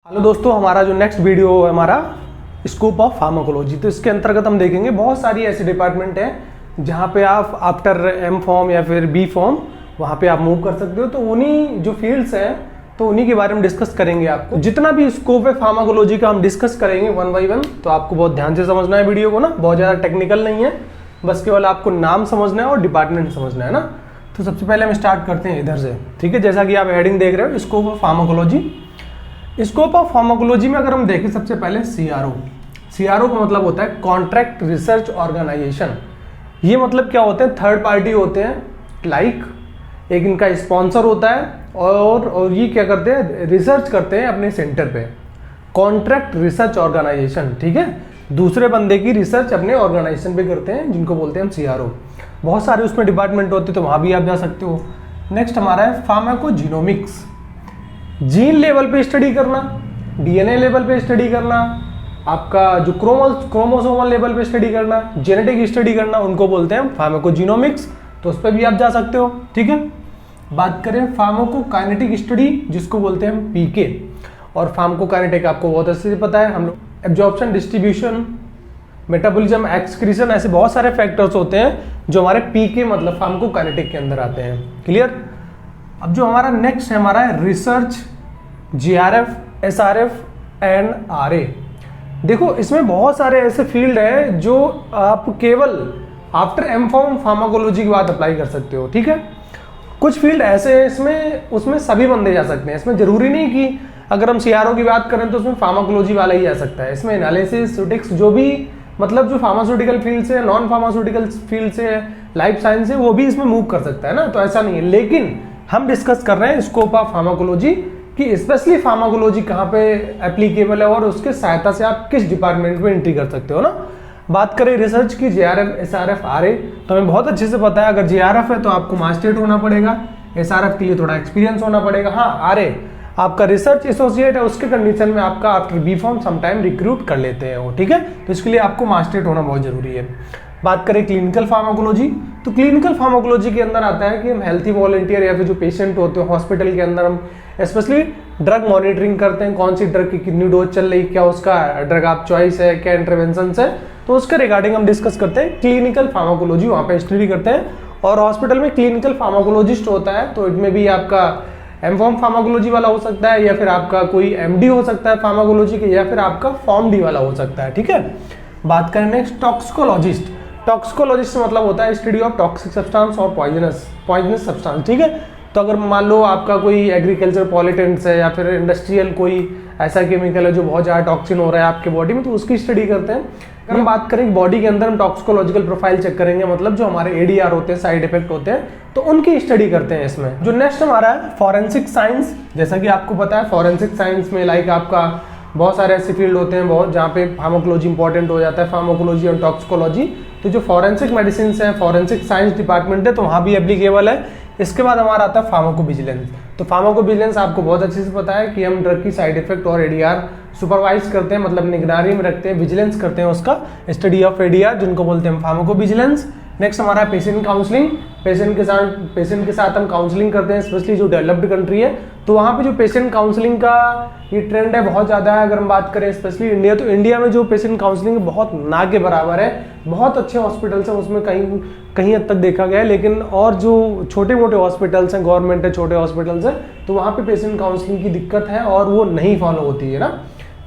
Hello दोस्तों, हमारा जो नेक्स्ट वीडियो है हमारा स्कोप ऑफ फार्माकोलॉजी। तो इसके अंतर्गत हम देखेंगे बहुत सारी ऐसी डिपार्टमेंट हैं जहाँ पे आप आफ्टर एम फॉर्म या फिर बी फॉर्म वहाँ पे आप मूव कर सकते हो। तो उन्हीं जो फील्ड्स हैं तो उन्हीं के बारे में डिस्कस करेंगे। आपको जितना भी स्कोप है फार्माकोलॉजी का हम डिस्कस करेंगे वन बाई वन। तो आपको बहुत ध्यान से समझना है वीडियो को ना, बहुत ज़्यादा टेक्निकल नहीं है, बस केवल आपको नाम समझना है और डिपार्टमेंट समझना है ना। तो सबसे पहले हम स्टार्ट करते हैं इधर से, ठीक है। जैसा कि आप हेडिंग देख रहे हो, scope of pharmacology. Scope of pharmacology में अगर हम देखें सबसे पहले सीआरओ का मतलब होता है कॉन्ट्रैक्ट रिसर्च ऑर्गेनाइजेशन। ये मतलब क्या होते हैं, थर्ड पार्टी होते हैं, लाइक एक इनका स्पॉन्सर होता है और ये क्या करते हैं, रिसर्च करते हैं अपने सेंटर पे। कॉन्ट्रैक्ट रिसर्च ऑर्गेनाइजेशन, ठीक है, दूसरे बंदे की रिसर्च अपने ऑर्गेनाइजेशन पे करते हैं, जिनको बोलते हैं हम सीआरओ। बहुत सारे उसमें डिपार्टमेंट होते हैं, तो वहाँ भी आप जा सकते हो। नेक्स्ट हमारा है फार्माकोजीनोमिक्स। जीन लेवल पे स्टडी करना, डीएनए लेवल पे स्टडी करना, आपका जो क्रोमोसोमल लेवल पे स्टडी करना, जेनेटिक स्टडी करना, उनको बोलते हैं फार्माकोजीनोमिक्स। तो उस पर भी आप जा सकते हो, ठीक है। बात करें फार्माकोकाइनेटिक स्टडी, जिसको बोलते हैं हम पीके। और फार्माकोकाइनेटिक आपको बहुत अच्छे से पता है, हम लोग एब्जॉर्प्शन, डिस्ट्रीब्यूशन, मेटाबॉलिज्म, एक्सक्रीशन, ऐसे बहुत सारे फैक्टर्स होते हैं जो हमारे पीके मतलब फार्माकोकाइनेटिक के अंदर आते हैं। क्लियर। अब जो हमारा नेक्स्ट है हमारा है research, GRF, SRF and RA. देखो इसमें बहुत सारे ऐसे फील्ड है जो आप केवल आफ्टर एम फॉर्म फार्माकोलॉजी के बाद अप्लाई कर सकते हो, ठीक है। कुछ फील्ड ऐसे हैं इसमें, उसमें सभी बंदे जा सकते हैं। इसमें जरूरी नहीं कि अगर हम सीआरओ की बात करें तो उसमें फार्माकोलॉजी वाला ही जा सकता है। इसमें एनालिसिस, स्टैटिस्टिक्स, जो भी मतलब जो फार्मास्यूटिकल फील्ड से, नॉन फार्मास्यूटिकल फील्ड से, लाइफ साइंस से, वो भी इसमें मूव कर सकता है ना। तो ऐसा नहीं है, लेकिन हम डिस्कस कर रहे हैं स्कोप ऑफ फार्माकोलॉजी कि स्पेशली फार्माकोलॉजी कहाँ पे एप्लीकेबल है और उसके सहायता से आप किस डिपार्टमेंट में एंट्री कर सकते हो ना। बात करें रिसर्च की, जेआरएफ, एसआरएफ, आरए, तो हमें बहुत अच्छे से पता है। अगर जेआरएफ है तो आपको मास्टरेट होना पड़ेगा, एसआरएफ के लिए थोड़ा एक्सपीरियंस होना पड़ेगा। हाँ, आरए आपका रिसर्च एसोसिएट है, उसके कंडीशन में आपका after B pharm sometime recruit कर लेते हैं वो, ठीक है। तो इसके लिए आपको मास्टरेट होना बहुत जरूरी है। बात करें क्लिनिकल फार्माकोलॉजी, तो क्लिनिकल फार्माकोलॉजी के अंदर आता है कि हम हेल्थी वॉलंटियर या फिर जो पेशेंट होते हैं हॉस्पिटल के अंदर, हम स्पेशली ड्रग मॉनिटरिंग करते हैं, कौन सी ड्रग की कितनी डोज चल रही, क्या उसका ड्रग आप चॉइस है, क्या इंटरवेंशन है, तो उसके रिगार्डिंग हम डिस्कस करते हैं। क्लिनिकल फार्माकोलॉजी वहाँ पे स्टडी करते हैं। और हॉस्पिटल में क्लिनिकल फार्माकोलॉजिस्ट होता है, तो इसमें भी आपका एम फॉर्म फार्माकोलॉजी वाला हो सकता है, या फिर आपका कोई एमडी हो सकता है फार्माकोलॉजी के, या फिर आपका फॉर्म डी वाला हो सकता है, ठीक है। बात करें नेक्स्ट टॉक्सिकोलॉजिस्ट। टॉक्सिकोलॉजिस्ट से मतलब होता है स्टडी ऑफ टॉक्सिक सब्सटेंस और पॉइजनस सब्सटेंस, ठीक है। तो अगर मान लो आपका कोई एग्रीकल्चर पॉलिटेंट्स है या फिर इंडस्ट्रियल कोई ऐसा केमिकल है जो बहुत ज़्यादा टॉक्सिन हो रहा है आपके बॉडी में, तो उसकी स्टडी करते हैं। अगर हम बात करें बॉडी के अंदर, हम टॉक्सिकोलॉजिकल प्रोफाइल चेक करेंगे, मतलब जो हमारे एडीआर होते हैं, साइड इफेक्ट होते हैं, तो उनकी स्टडी करते हैं इसमें। जो नेक्स्ट हमारा है फॉरेंसिक साइंस। जैसा कि आपको पता है फॉरेंसिक साइंस में लाइक आपका बहुत सारे ऐसे फील्ड होते हैं बहुत जहाँ पे फार्माकोलॉजी इंपॉर्टेंट हो जाता है, फार्माकोलॉजी और टॉक्सिकोलॉजी। तो जो फॉरेंसिक मेडिसिन है, फॉरेंसिक साइंस डिपार्टमेंट है, तो वहाँ भी एप्लीकेबल है। इसके बाद हमारा आता है फार्माकोविजिलेंस। तो फार्माकोविजिलेंस आपको बहुत अच्छे से पता है कि हम ड्रग की साइड इफेक्ट और एडीआर सुपरवाइज करते हैं, मतलब निगरानी में रखते हैं, विजिलेंस करते हैं उसका, स्टडी ऑफ एडीआर, जिनको बोलते हैं फार्माकोविजिलेंस। नेक्स्ट हमारा पेशेंट काउंसलिंग। पेशेंट के साथ हम काउंसलिंग करते हैं, स्पेशली जो डेवलप्ड कंट्री है, तो वहाँ पे जो पेशेंट काउंसलिंग का ये ट्रेंड है बहुत ज़्यादा है। अगर हम बात करें स्पेशली इंडिया, तो इंडिया में जो पेशेंट काउंसलिंग बहुत ना के बराबर है। बहुत अच्छे हॉस्पिटल्स हैं, उसमें कहीं हद तक देखा गया है, लेकिन और जो छोटे मोटे हॉस्पिटल्स हैं, गवर्नमेंट है, छोटे हॉस्पिटल्स हैं, तो वहाँ पे पेशेंट काउंसलिंग की दिक्कत है और वो नहीं फॉलो होती है ना।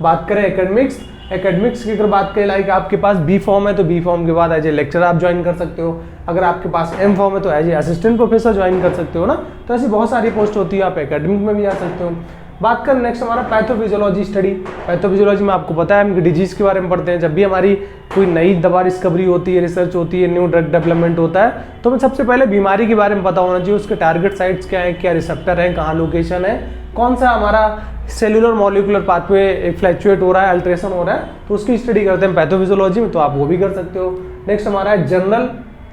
बात करें एकेडमिक्स की अगर बात करें, लाइक आपके पास बी फॉर्म है तो बी फॉर्म के बाद एज ए लेक्चर आप ज्वाइन कर सकते हो। अगर आपके पास एम फॉर्म है तो as a assistant professor join कर सकते हो ना। तो ऐसी बहुत सारी पोस्ट होती है, आप एकेडमिक में भी आ सकते हो। बात करें नेक्स्ट हमारा पैथोफिजियोलॉजी स्टडी। पैथोफिजियोलॉजी में आपको पता है हम डिजीज के बारे में पढ़ते हैं। जब भी हमारी कोई नई दवा डिस्कवरी होती है, रिसर्च होती है, न्यू ड्रग डेवलपमेंट होता है, तो हमें सबसे पहले बीमारी के बारे में पता होना चाहिए, उसके टारगेट साइट्स क्या है, क्या रिसेप्टर है, कहाँ लोकेशन है, कौन सा हमारा सेलुलर मॉलिक्यूलर पाथवे फ्लैक्चुएट हो रहा है, अल्ट्रेशन हो रहा है, तो उसकी स्टडी करते हैं पैथोफिजियोलॉजी में, तो आप वो भी कर सकते हो। नेक्स्ट हमारा है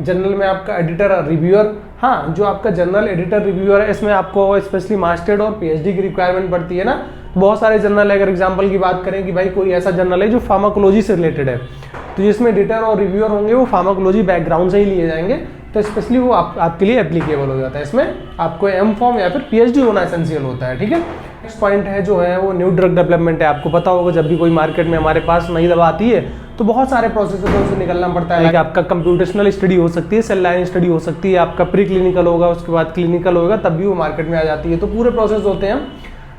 जर्नल में आपका एडिटर और रिव्यूअर। हाँ, जो आपका जर्नल एडिटर रिव्यूअर है, इसमें आपको स्पेशली मास्टर्ड और पीएचडी की रिक्वायरमेंट पड़ती है ना। बहुत सारे जर्नल है, अगर एग्जांपल की बात करें कि भाई कोई ऐसा जर्नल है जो फार्माकोलॉजी से रिलेटेड है, तो जिसमें एडिटर और रिव्यूअर होंगे वो फार्माकोलॉजी बैकग्राउंड से ही लिए जाएंगे, तो स्पेशली वो आपके लिए एप्लीकेबल हो जाता है। इसमें आपको एम फॉर्म या फिर पीएचडी होना एसेंशियल होता है, ठीक है। नेक्स्ट पॉइंट है जो है वो न्यू ड्रग डेवलपमेंट है। आपको पता होगा जब भी कोई मार्केट में हमारे पास नई दवा आती है तो बहुत सारे प्रोसेसर से निकलना पड़ता है। आपका कंप्यूटेशनल स्टडी हो सकती है, सेल लाइन स्टडी हो सकती है, आपका प्री क्लिनिकल होगा, उसके बाद क्लिनिकल होगा, तब भी वो मार्केट में आ जाती है। तो पूरे प्रोसेस होते हैं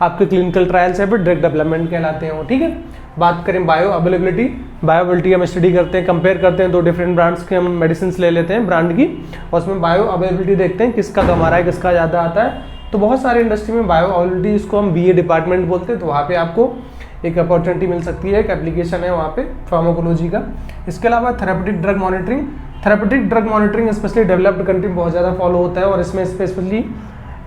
आपके क्लिनिकल ट्रायल्स या फिर ड्रग डेवलपमेंट कहलाते हैं वो, ठीक है। बात करें बायो अवेलेबिलिटी हम स्टडी करते हैं, कंपेयर करते हैं 2 डिफरेंट ब्रांड्स के, हम मेडिसिन ले लेते हैं ब्रांड की और उसमें बायो अवेलेबिलिटी देखते हैं किसका कम आ रहा है, किसका ज़्यादा आता है। तो बहुत सारे इंडस्ट्री में बायो अवेलेबिलिटी, इसको हम बीए डिपार्टमेंट बोलते हैं, तो वहाँ पे आपको एक अपॉर्चुनिटी मिल सकती है, एक एप्लीकेशन है वहाँ पे फार्माकोलॉजी का। इसके अलावा therapeutic drug monitoring specially developed country में बहुत ज़्यादा फॉलो होता है और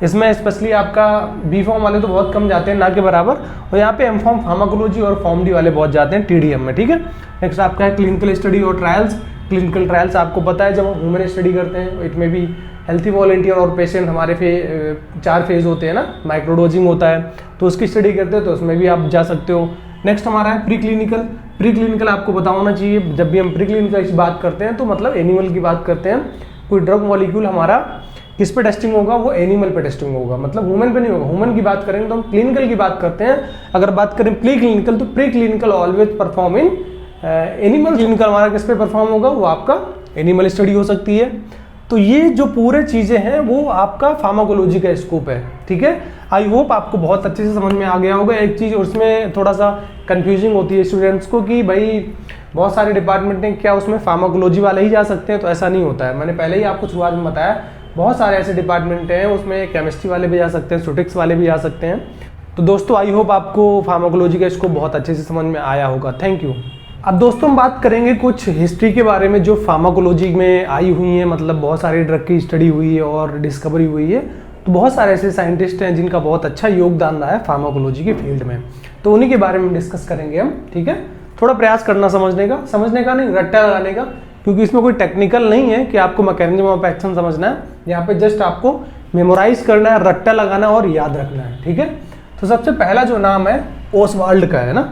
इसमें स्पेशली आपका बी फॉर्म वाले तो बहुत कम जाते हैं, ना के बराबर, और यहाँ पे एम फॉर्म फार्माकोलॉजी और फॉर्म डी वाले बहुत जाते हैं टीडीएम में, ठीक है। नेक्स्ट आपका है क्लिनिकल स्टडी और ट्रायल्स। क्लिनिकल ट्रायल्स आपको पता है जब हम ह्यूमन स्टडी करते हैं, इट में भी हेल्थी वॉलंटियर और पेशेंट, हमारे 4 फेज होते हैं ना, माइक्रोडोजिंग होता है, तो उसकी स्टडी करते हैं, तो उसमें भी आप जा सकते हो। नेक्स्ट हमारा है प्री क्लिनिकल आपको पता होना चाहिए, जब भी हम प्री क्लिनिकल की बात करते हैं तो मतलब एनिमल की बात करते हैं। कोई ड्रग मॉलिक्यूल हमारा किस पे टेस्टिंग होगा, वो एनिमल पे टेस्टिंग होगा, मतलब ह्यूमन पे नहीं होगा। ह्यूमन की बात करेंगे तो हम क्लिनिकल की बात करते हैं। अगर बात करें प्री क्लिनिकल, तो pre clinical always perform in animal. Clinical हमारा किस पे परफॉर्म होगा, वो आपका एनिमल स्टडी हो सकती है। तो ये जो पूरे चीज़ें हैं वो आपका फार्माकोलॉजी का स्कोप है, ठीक है। आई होप आपको बहुत अच्छे से समझ में आ गया होगा। एक चीज़ उसमें थोड़ा सा कंफ्यूजिंग होती है स्टूडेंट्स को कि भाई बहुत सारे डिपार्टमेंट हैं, क्या उसमें फार्माकोलॉजी वाले ही जा सकते हैं, तो ऐसा नहीं होता है। मैंने पहले ही आपको शुरुआत में बताया बहुत सारे ऐसे डिपार्टमेंट हैं, उसमें केमिस्ट्री वाले भी जा सकते हैं, स्टैटिस्टिक्स वाले भी जा सकते हैं। तो दोस्तों आई होप आपको फार्माकोलॉजी का स्कोप बहुत अच्छे से समझ में आया होगा। Thank you. अब दोस्तों हम बात करेंगे कुछ हिस्ट्री के बारे में जो फार्माकोलॉजी में आई हुई है, मतलब बहुत सारी ड्रग की स्टडी हुई है और डिस्कवरी हुई है। तो बहुत सारे ऐसे साइंटिस्ट हैं जिनका बहुत अच्छा योगदान रहा है फार्माकोलॉजी के फील्ड में, तो उन्हीं के बारे में डिस्कस करेंगे हम, ठीक है। थोड़ा प्रयास करना समझने का नहीं, रट्टा लगाने का, क्योंकि इसमें कोई टेक्निकल नहीं है कि आपको मैकेनिज्म ऑफ एक्शन समझना है। यहाँ पे जस्ट आपको मेमोराइज करना है, रट्टा लगाना और याद रखना है, ठीक है। तो सबसे पहला जो नाम है ओस्वाल्ड का है ना,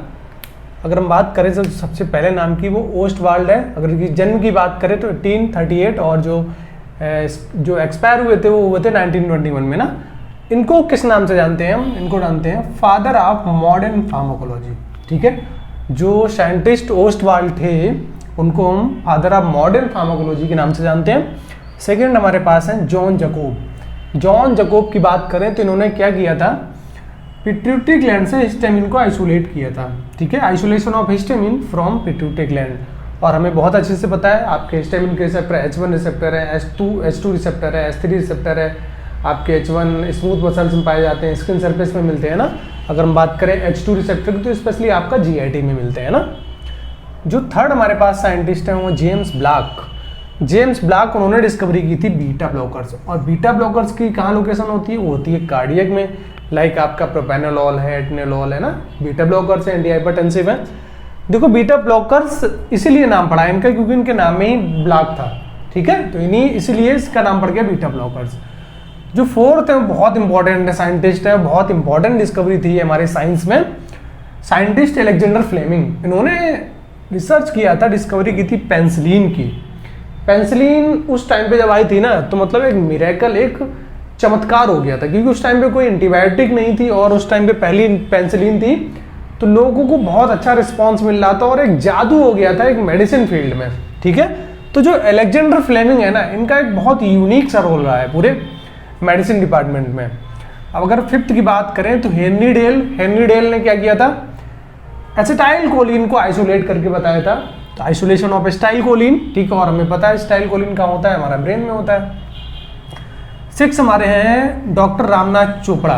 अगर हम बात करें तो सबसे पहले नाम की वो ओस्टवाल्ड है। अगर जन्म की बात करें तो 1838 और जो एक्सपायर हुए थे वो हुए थे 1921 में ना। इनको किस नाम से जानते हैं हम, इनको जानते हैं फादर ऑफ मॉडर्न फार्माकोलॉजी, ठीक है। जो साइंटिस्ट ओस्टवाल्ड थे उनको हम फादर ऑफ मॉडर्न फार्माकोलॉजी के नाम से जानते हैं। सेकेंड हमारे पास है जॉन जकोब की बात करें तो इन्होंने क्या किया था, पिट्यूटरी ग्लैंड से हिस्टामिन को आइसोलेट किया था, ठीक है। Isolation of histamine from pituitary gland. और हमें बहुत अच्छे से पता है आपके हिस्टामिन के रिसेप्टर H1 रिसेप्टर है, H2 रिसेप्टर है, H3 रिसेप्टर है। आपके H1 स्मूथ मसल्स में पाए जाते हैं, स्किन सरफेस में मिलते हैं ना। अगर हम बात करें H2 रिसेप्टर की तो स्पेशली आपका GIT में मिलते हैं ना। जो थर्ड हमारे पास साइंटिस्ट हैं वो जेम्स ब्लॉक, उन्होंने डिस्कवरी की थी बीटा ब्लॉकर्स। और बीटा ब्लॉकर्स की कहाँ लोकेशन होती है, वो होती है कार्डियक में, लाइक आपका प्रोपेनोलॉल है, एटनेलॉल है ना। बीटा ब्लॉकर्स है, एंटी हाइपरटेंसिव है। देखो बीटा ब्लॉकर्स इसीलिए नाम पड़ा इनका क्योंकि इनके नाम में ही ब्लॉक था, ठीक है। तो इन्हीं इसीलिए इसका नाम पड़ गया बीटा ब्लॉकर्स। जो फोर्थ है बहुत इंपॉर्टेंट साइंटिस्ट है, बहुत इंपॉर्टेंट डिस्कवरी थी हमारे साइंस में, साइंटिस्ट अलेक्जेंडर फ्लेमिंग। इन्होंने रिसर्च किया था, डिस्कवरी की थी पेंसिलिन की। पेंसिलिन उस टाइम पे जब आई थी ना तो मतलब एक मिरेकल, एक चमत्कार हो गया था, क्योंकि उस टाइम पे कोई एंटीबायोटिक नहीं थी और उस टाइम पे पहली पेंसिलिन थी, तो लोगों को बहुत अच्छा रिस्पांस मिल रहा था और एक जादू हो गया था एक मेडिसिन फील्ड में, ठीक है। तो जो अलेक्जेंडर फ्लेमिंग है ना, इनका एक बहुत यूनिक सा रोल रहा है पूरे मेडिसिन डिपार्टमेंट में। अब अगर फिफ्थ की बात करें तो हेनरी डेल ने क्या किया था, एसिटाइल कोलिन को आइसोलेट करके बताया था। तो आइसोलेशन ऑफ एसिटाइल कोलिन, ठीक है। और हमें पता है एसिटाइल कोलिन कहाँ होता है, हमारा ब्रेन में होता है। 6 हमारे हैं डॉक्टर रामनाथ चोपड़ा।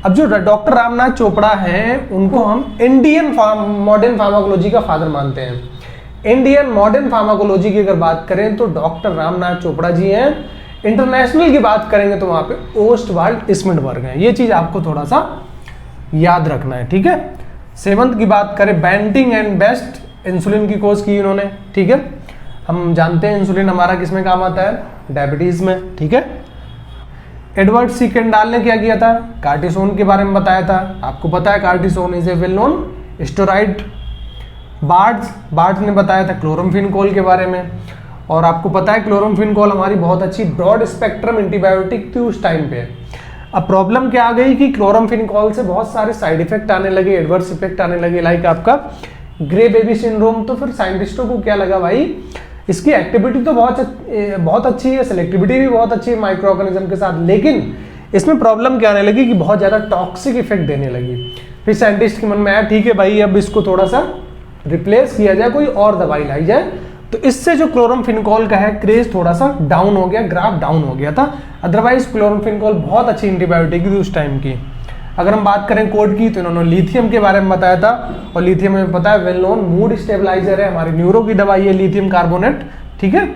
अब जो डॉक्टर रामनाथ चोपड़ा हैं उनको हम इंडियन मॉडर्न फार्माकोलॉजी का फादर मानते हैं। इंडियन मॉडर्न फार्माकोलॉजी की अगर बात करें तो डॉक्टर रामनाथ चोपड़ा जी हैं। इंटरनेशनल की बात करेंगे तो वहां पे ओस्टवाल्ड स्मिडबर्ग हैं। ये चीज आपको थोड़ा सा याद रखना है, ठीक है। 7th की बात करें बेंटिंग एंड बेस्ट, इंसुलिन की खोज की इन्होंने, ठीक है। हम जानते हैं इंसुलिन हमारा किसमें काम आता है, डायबिटीज में, ठीक है। एडवर्ड सी केंडाल ने क्या किया था, कार्टिसोन के बारे में बताया था। आपको पता है cortisone is a well known steroid. बार्ड्स ने बताया था क्लोराम्फेनिकोल के बारे में। और आपको पता है क्लोरामफेनिकोल हमारी बहुत अच्छी ब्रॉड स्पेक्ट्रम एंटीबायोटिक थी उस टाइम पे। अब प्रॉब्लम क्या आ गई कि क्लोरामफेनिकोल से बहुत सारे साइड इफेक्ट आने लगे, एडवर्स इफेक्ट आने लगे, लाइक आपका ग्रे बेबी सिंड्रोम। तो फिर साइंटिस्टों को क्या लगा, भाई इसकी एक्टिविटी तो बहुत अच्छी है, सेलेक्टिविटी भी बहुत अच्छी है माइक्रो ऑर्गेनिज्म के साथ, लेकिन इसमें प्रॉब्लम क्या आने लगी कि बहुत ज़्यादा टॉक्सिक इफेक्ट देने लगी। फिर साइंटिस्ट के मन में आया ठीक है भाई अब इसको थोड़ा सा रिप्लेस किया जाए, कोई और दवाई लाई जाए। तो इससे जो क्लोरामफेनिकोल का है क्रेज थोड़ा सा डाउन हो गया, ग्राफ डाउन हो गया था। अदरवाइज क्लोरामफेनिकोल बहुत अच्छी एंटीबायोटिक थी उस टाइम की। अगर हम बात करें कोड की तो इन्होंने लिथियम के बारे में बताया था, और लिथियम में पता है वेल नोन मूड स्टेबलाइजर है, हमारी न्यूरो की दवाई है लिथियम कार्बोनेट, ठीक है।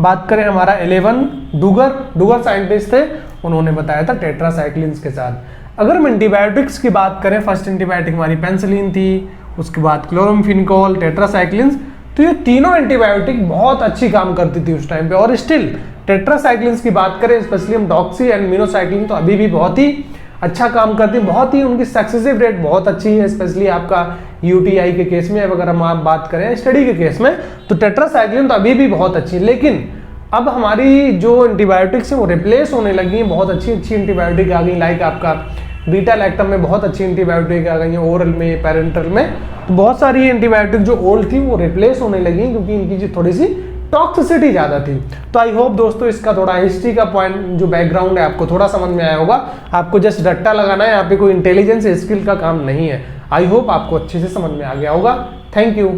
बात करें हमारा 11 डुगर साइंटिस्ट थे, उन्होंने बताया था टेट्रासाइक्लिन्स के साथ। अगर हम एंटीबायोटिक्स की बात करें, फर्स्ट एंटीबायोटिक हमारी पेनिसिलिन थी, उसके बाद क्लोरामफेनिकोल, टेट्रासाइक्लिन्स। तो ये तीनों एंटीबायोटिक बहुत अच्छी काम करती थी उस टाइम पे। और स्टिल टेट्रासाइक्लिन्स की बात करें, स्पेशली हम डॉक्सी एंड मिनोसाइक्लिन, तो अभी भी बहुत ही अच्छा काम करती है, बहुत ही उनकी सक्सेसिव रेट बहुत अच्छी है, स्पेशली आपका यूटीआई के केस में। अगर हम आप बात करें स्टडी के केस में तो टेट्रासाइक्लिन तो अभी भी बहुत अच्छी है। लेकिन अब हमारी जो एंटीबायोटिक्स है वो रिप्लेस होने लगी हैं, बहुत अच्छी अच्छी एंटीबायोटिक आ गई, लाइक आपका बीटा लैक्टम में बहुत अच्छी एंटीबायोटिक आ गई है, ओरल में, पेरेंटल में। तो बहुत सारी एंटीबायोटिक जो ओल्ड थी वो रिप्लेस होने लगी क्योंकि इनकी जो थोड़ी सी टॉक्सिसिटी ज़्यादा थी। तो आई होप दोस्तों इसका थोड़ा हिस्ट्री का पॉइंट जो बैकग्राउंड है आपको थोड़ा समझ में आया होगा। आपको जस्ट रट्टा लगाना है, यहाँ पे कोई इंटेलिजेंस स्किल का काम नहीं है। आई होप आपको अच्छे से समझ में आ गया होगा। Thank you.